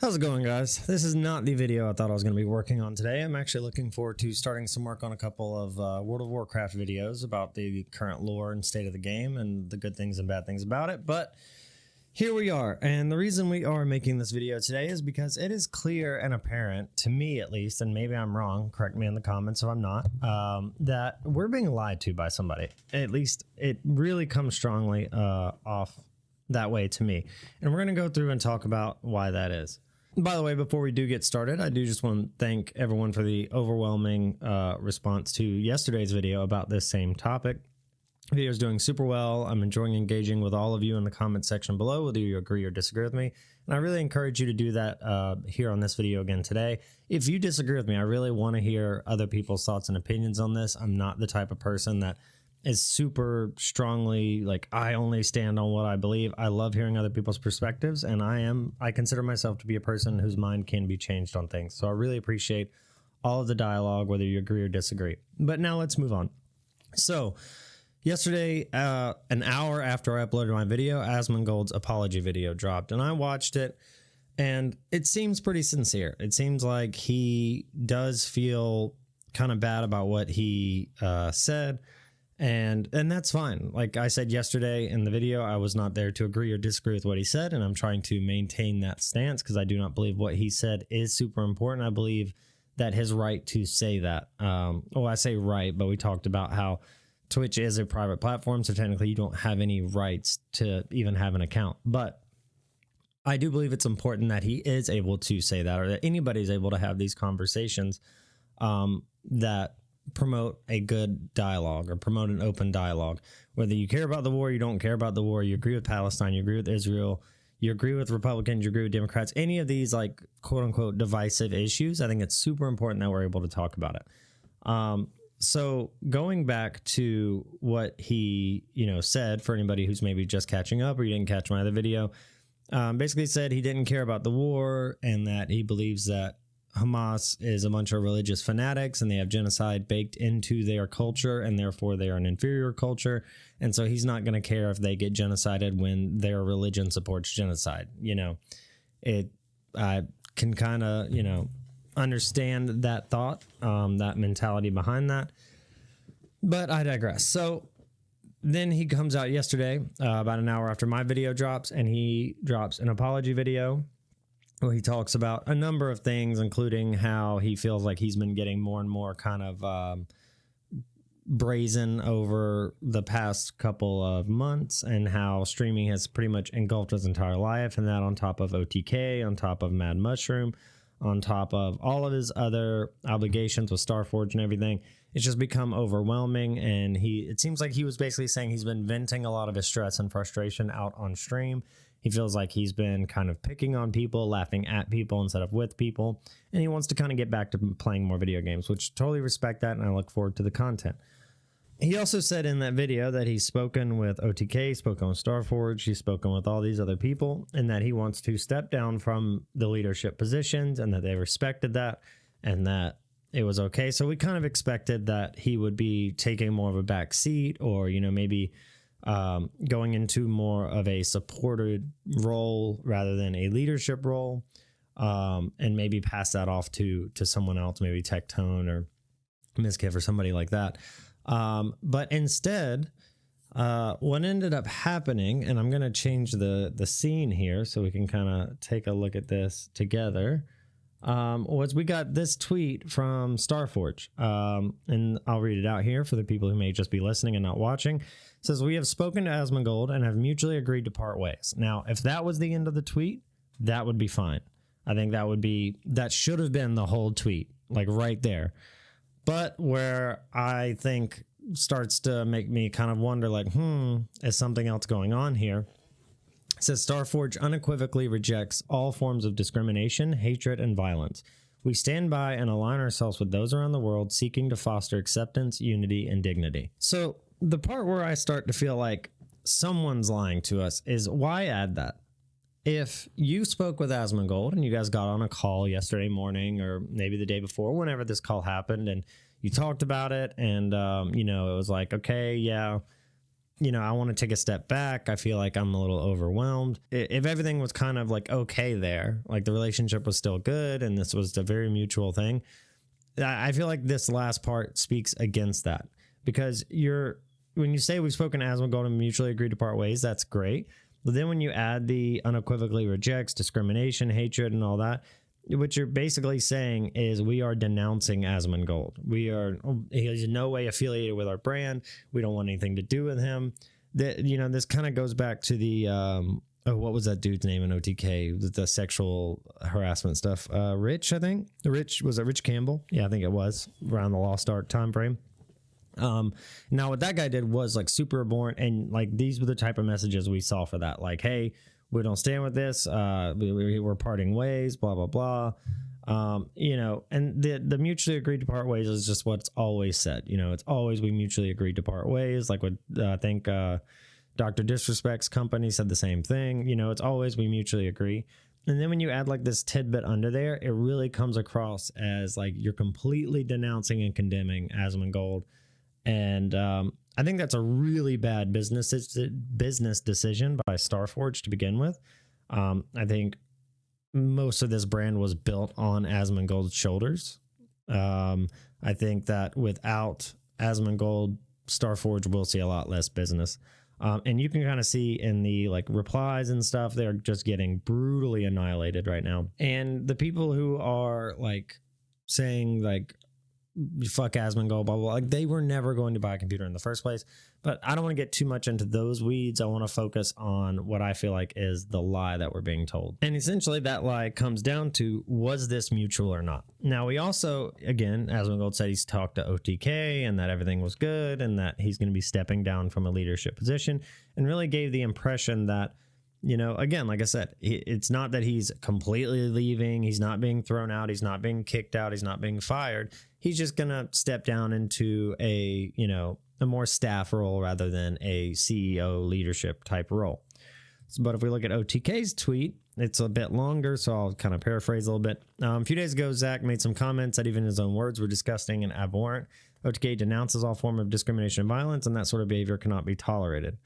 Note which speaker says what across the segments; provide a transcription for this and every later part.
Speaker 1: How's it going, guys? This is not the video I thought I was going to be working on today. I'm actually looking forward to starting some work on a couple of World of Warcraft videos about the current lore and state of the game and the good things and bad things about it. But here we are, and the reason we are making this video today is because it is clear and apparent, to me at least, and maybe I'm wrong, correct me in the comments if I'm not, that we're being lied to by somebody. At least it really comes strongly off that way to me. And we're going to go through and talk about why that is. By the way, before we do get started, I do just want to thank everyone for the overwhelming response to yesterday's video about this same topic. The video is doing super well. I'm enjoying engaging with all of you in the comment section below, whether you agree or disagree with me. And I really encourage you to do that here on this video again today. If you disagree with me, I really want to hear other people's thoughts and opinions on this. I'm not the type of person that is super strongly like I only stand on what I believe. I love hearing other people's perspectives, and I consider myself to be a person whose mind can be changed on things. So I really appreciate all of the dialogue, whether you agree or disagree. But now let's move on. So yesterday, an hour after I uploaded my video, Asmongold's apology video dropped, and I watched it, and it seems pretty sincere. It seems like he does feel kind of bad about what he said. And that's fine. Like I said yesterday in the video, I was not there to agree or disagree with what he said, and I'm trying to maintain that stance because I do not believe what he said is super important. I believe that his right to say that, well, I say right, but we talked about how Twitch is a private platform, so technically you don't have any rights to even have an account. But I do believe it's important that he is able to say that, or that anybody is able to have these conversations that promote a good dialogue or promote an open dialogue. Whether you care about the war, you don't care about the war, you agree with Palestine, you agree with Israel, you agree with Republicans, you agree with Democrats, any of these like quote unquote divisive issues, I think it's super important that we're able to talk about it. So going back to what he, said, for anybody who's maybe just catching up or you didn't catch my other video, basically said he didn't care about the war and that he believes that Hamas is a bunch of religious fanatics and they have genocide baked into their culture, and therefore they are an inferior culture. And so he's not going to care if they get genocided when their religion supports genocide. I can kind of, understand that thought, that mentality behind that. But I digress. So then he comes out yesterday, about an hour after my video drops, and he drops an apology video where he talks about a number of things, including how he feels like he's been getting more and more kind of brazen over the past couple of months, and how streaming has pretty much engulfed his entire life, and that on top of OTK, on top of Mad Mushroom, on top of all of his other obligations with Starforge and everything, it's just become overwhelming. And it seems like he was basically saying he's been venting a lot of his stress and frustration out on stream. He feels like he's been kind of picking on people, laughing at people instead of with people, and he wants to kind of get back to playing more video games, which totally respect that, and I look forward to the content. He also said in that video that he's spoken with OTK, spoken with Starforge, he's spoken with all these other people, and that he wants to step down from the leadership positions, and that they respected that, and that it was okay. So we kind of expected that he would be taking more of a back seat, or, maybe going into more of a supported role rather than a leadership role, and maybe pass that off to someone else, maybe Tectone or Miskiff or somebody like that. But instead, what ended up happening, and I'm going to change the scene here so we can kind of take a look at this together, was we got this tweet from Starforge, and I'll read it out here for the people who may just be listening and not watching. It says, "We have spoken to Asmongold and have mutually agreed to part ways." Now, if that was the end of the tweet, that would be fine. I think that should have been the whole tweet, like right there. But where I think starts to make me kind of wonder, like, is something else going on here? It says, "Starforge unequivocally rejects all forms of discrimination, hatred, and violence. We stand by and align ourselves with those around the world seeking to foster acceptance, unity, and dignity." So the part where I start to feel like someone's lying to us is, why add that? If you spoke with Asmongold and you guys got on a call yesterday morning, or maybe the day before, whenever this call happened, and you talked about it, and, it was like, okay, yeah, you know, I want to take a step back. I feel like I'm a little overwhelmed. If everything was kind of like okay there, like the relationship was still good and this was a very mutual thing, I feel like this last part speaks against that, because when you say we've spoken to Asmongold and mutually agreed to part ways, that's great. But then when you add the unequivocally rejects, discrimination, hatred, and all that, what you're basically saying is we are denouncing Asmongold. He is in no way affiliated with our brand. We don't want anything to do with him. You know, this kind of goes back to the what was that dude's name in OTK? The sexual harassment stuff. Rich, I think. Was it Rich Campbell? Yeah, I think it was around the Lost Ark time frame. Now what that guy did was like super abhorrent, and like these were the type of messages we saw for that. Like, hey, we don't stand with this. We're parting ways, blah, blah, blah. You know, and the mutually agreed to part ways is just what's always said. You know, it's always we mutually agreed to part ways. Like what I think Dr. Disrespect's company said the same thing. You know, it's always we mutually agree. And then when you add like this tidbit under there, it really comes across as like you're completely denouncing and condemning Asmongold. And I think that's a really bad business decision by Starforge to begin with. I think most of this brand was built on Asmongold's shoulders. I think that without Asmongold, Starforge will see a lot less business. And you can kind of see in the like replies and stuff, they're just getting brutally annihilated right now. And the people who are like saying like, fuck Asmongold, blah, blah, like they were never going to buy a computer in the first place. But I don't want to get too much into those weeds. I want to focus on what I feel like is the lie that we're being told. And essentially that lie comes down to, was this mutual or not? Now we also, again, Asmongold said he's talked to OTK and that everything was good and that he's going to be stepping down from a leadership position, and really gave the impression that, you know, again, like I said, it's not that he's completely leaving. He's not being thrown out. He's not being kicked out. He's not being fired. He's just going to step down into a, you know, a more staff role rather than a CEO leadership type role. But if we look at OTK's tweet, it's a bit longer, so I'll kind of paraphrase a little bit. A few days ago, Zack made some comments that even his own words were disgusting and abhorrent. OTK denounces all form of discrimination and violence, and that sort of behavior cannot be tolerated.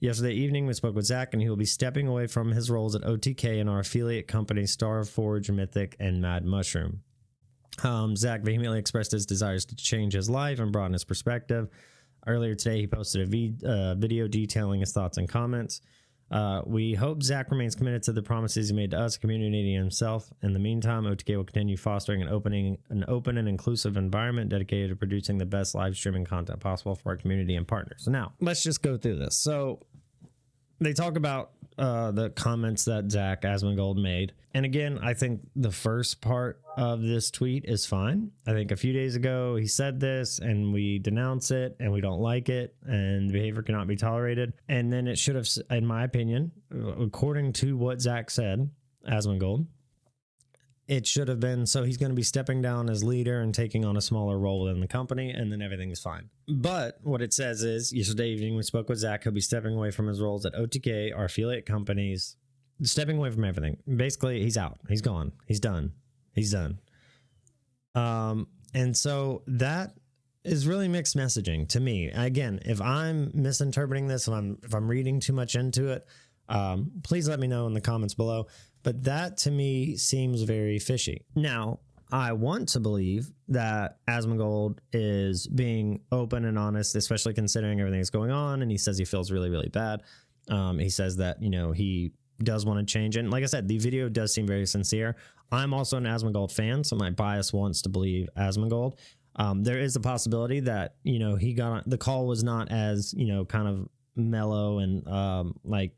Speaker 1: Yesterday evening, we spoke with Zack, and he will be stepping away from his roles at OTK and our affiliate companies Starforge, Mythic, and Mad Mushroom. Zack vehemently expressed his desires to change his life and broaden his perspective. Earlier today, he posted a video detailing his thoughts and comments. We hope Zack remains committed to the promises he made to us, community, and himself. In the meantime, OTK will continue fostering an open and inclusive environment dedicated to producing the best live streaming content possible for our community and partners. So now, let's just go through this. So they talk about the comments that Zack Asmongold made. And again, I think the first part of this tweet is fine. I think a few days ago he said this and we denounce it and we don't like it and the behavior cannot be tolerated. And then it should have, in my opinion, according to what Zack said, Asmongold, it should have been, so he's going to be stepping down as leader and taking on a smaller role in the company, and then everything's fine. But what it says is, yesterday evening we spoke with Zack. He'll be stepping away from his roles at OTK, our affiliate companies, stepping away from everything. Basically, he's out. He's gone. He's done. He's done. And so that is really mixed messaging to me. Again, if I'm misinterpreting this, if I'm reading too much into it, please let me know in the comments below. But that to me seems very fishy. Now, I want to believe that Asmongold is being open and honest, especially considering everything that's going on. And he says he feels really, really bad. He says that, you know, he does want to change. And like I said, the video does seem very sincere. I'm also an Asmongold fan, so my bias wants to believe Asmongold. There is a possibility that, you know, the call was not as, you know, kind of mellow and like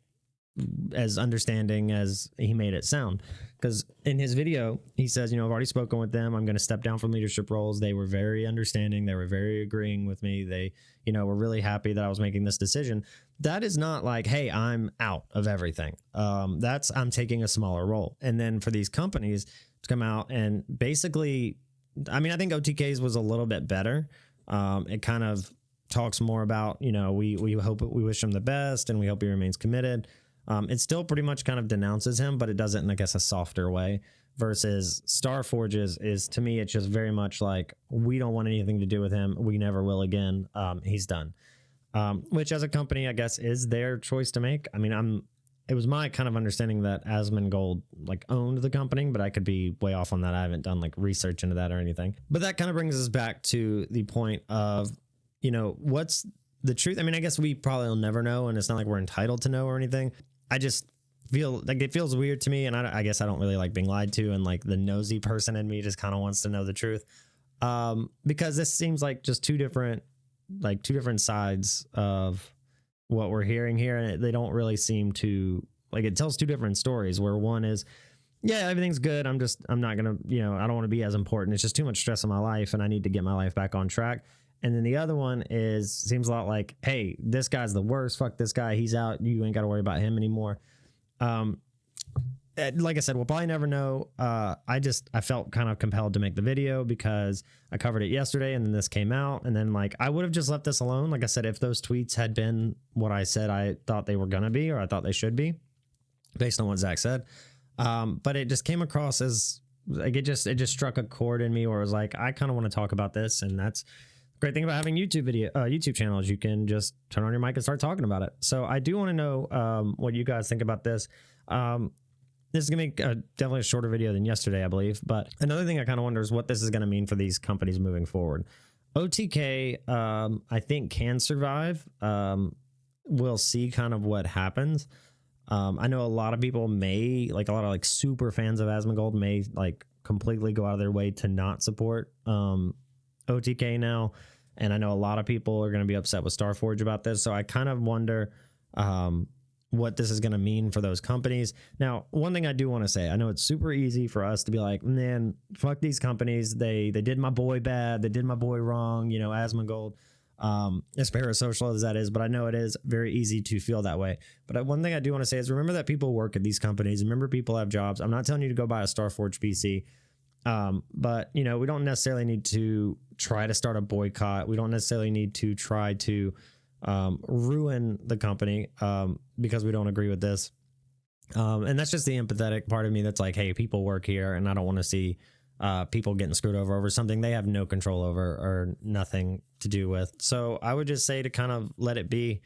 Speaker 1: as understanding as he made it sound, because in his video he says, you know, I've already spoken with them, I'm going to step down from leadership roles. They were very understanding, they were very agreeing with me, they, you know, were really happy that I was making this decision. That is not like, hey, I'm out of everything. That's, I'm taking a smaller role. And then for these companies to come out and basically, I mean, I think OTK's was a little bit better. It kind of talks more about, you know, we wish him the best and we hope he remains committed. It still pretty much kind of denounces him, but it does it in, I guess, a softer way, versus Starforge's is to me, it's just very much like, we don't want anything to do with him. We never will again. He's done. which as a company, I guess, is their choice to make. I mean, it was my kind of understanding that Asmongold like owned the company, but I could be way off on that. I haven't done like research into that or anything. But that kind of brings us back to the point of, what's the truth? I mean, I guess we probably will never know, and it's not like we're entitled to know or anything. I just feel like it feels weird to me, and I guess I don't really like being lied to, and like the nosy person in me just kind of wants to know the truth, because this seems like just two different sides of what we're hearing here, and they don't really seem to like, it tells two different stories, where one is, yeah, everything's good, I'm not gonna, I don't want to be as important, it's just too much stress in my life and I need to get my life back on track. And then the other one seems a lot like, hey, this guy's the worst, fuck this guy, he's out, you ain't got to worry about him anymore. Like I said, we'll probably never know. I felt kind of compelled to make the video because I covered it yesterday and then this came out, and then like I would have just left this alone. Like I said, if those tweets had been what I said I thought they were going to be, or I thought they should be based on what Zack said. But it just came across as like, it just struck a chord in me where it was like, I kind of want to talk about this. And that's the great thing about having YouTube channels. You can just turn on your mic and start talking about it. So I do want to know what you guys think about this. This is going to be definitely a shorter video than yesterday, I believe. But another thing I kind of wonder is what this is going to mean for these companies moving forward. OTK, I think, can survive. We'll see kind of what happens. I know a lot of people may, like a lot of like super fans of Asmongold may like completely go out of their way to not support OTK now. And I know a lot of people are going to be upset with Starforge about this. So I kind of wonder what this is going to mean for those companies. Now, one thing I do want to say, I know it's super easy for us to be like, man, fuck these companies. They did my boy bad. They did my boy wrong. Asmongold, as parasocial as that is, but I know it is very easy to feel that way. But one thing I do want to say is remember that people work at these companies. Remember people have jobs. I'm not telling you to go buy a Starforge PC. But we don't necessarily need to try to start a boycott. We don't necessarily need to try to ruin the company because we don't agree with this. And that's just the empathetic part of me that's like, hey, people work here and I don't want to see people getting screwed over something they have no control over or nothing to do with. So I would just say to kind of let it be.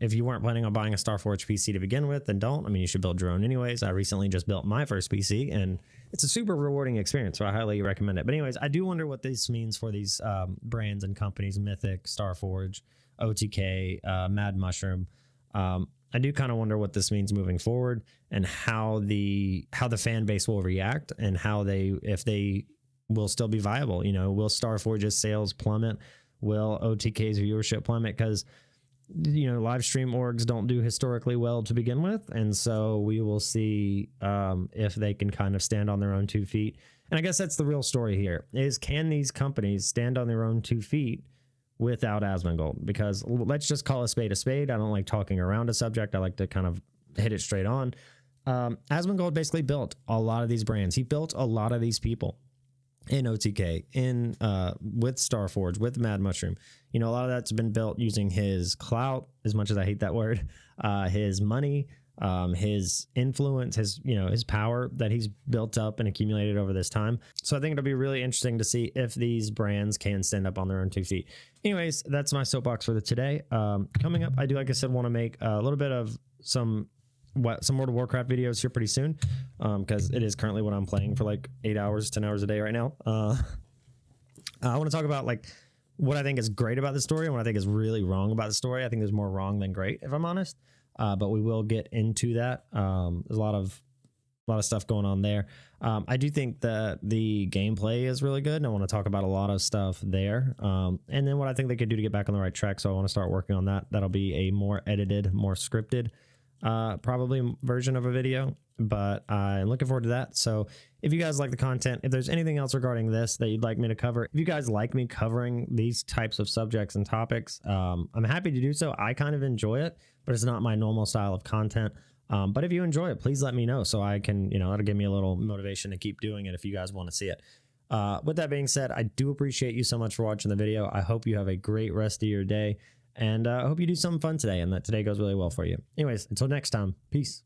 Speaker 1: If you weren't planning on buying a Starforge PC to begin with, then don't. I mean, you should build your own anyways. I recently just built my first PC and it's a super rewarding experience, so I highly recommend it. But anyways, I do wonder what this means for these brands and companies, Mythic, Starforge, OTK, Mad Mushroom. I do kind of wonder what this means moving forward and how the fan base will react and if they will still be viable. Will Starforge's sales plummet? Will OTK's viewership plummet? Because live stream orgs don't do historically well to begin with, and so we will see if they can kind of stand on their own 2 feet. And I guess that's the real story here: is can these companies stand on their own 2 feet without Asmongold? Because let's just call a spade a spade. I don't like talking around a subject. I like to kind of hit it straight on. Asmongold basically built a lot of these brands. He built a lot of these people in OTK, with Starforge, with Mad Mushroom. A lot of that's been built using his clout, as much as I hate that word, his money, his influence, his power that he's built up and accumulated over this time. So I think it'll be really interesting to see if these brands can stand up on their own 2 feet. Anyways, that's my soapbox for today. Coming up, I do, like I said, want to make a little bit of some World of Warcraft videos here pretty soon, because it is currently what I'm playing for like 8 hours, 10 hours a day right now. I want to talk about like what I think is great about the story and what I think is really wrong about the story. I think there's more wrong than great, if I'm honest. But we will get into that. There's a lot of stuff going on there. I do think that the gameplay is really good, and I want to talk about a lot of stuff there. And then what I think they could do to get back on the right track. So I want to start working on that. That'll be a more edited, more scripted probably version of a video, but I'm looking forward to that. So if you guys like the content, if there's anything else regarding this that you'd like me to cover, if you guys like me covering these types of subjects and topics, I'm happy to do so. I kind of enjoy it, but it's not my normal style of content. But if you enjoy it, please let me know so I can, that'll give me a little motivation to keep doing it if you guys want to see it. With that being said, I do appreciate you so much for watching the video. I hope you have a great rest of your day. And I hope you do something fun today and that today goes really well for you. Anyways, until next time, peace.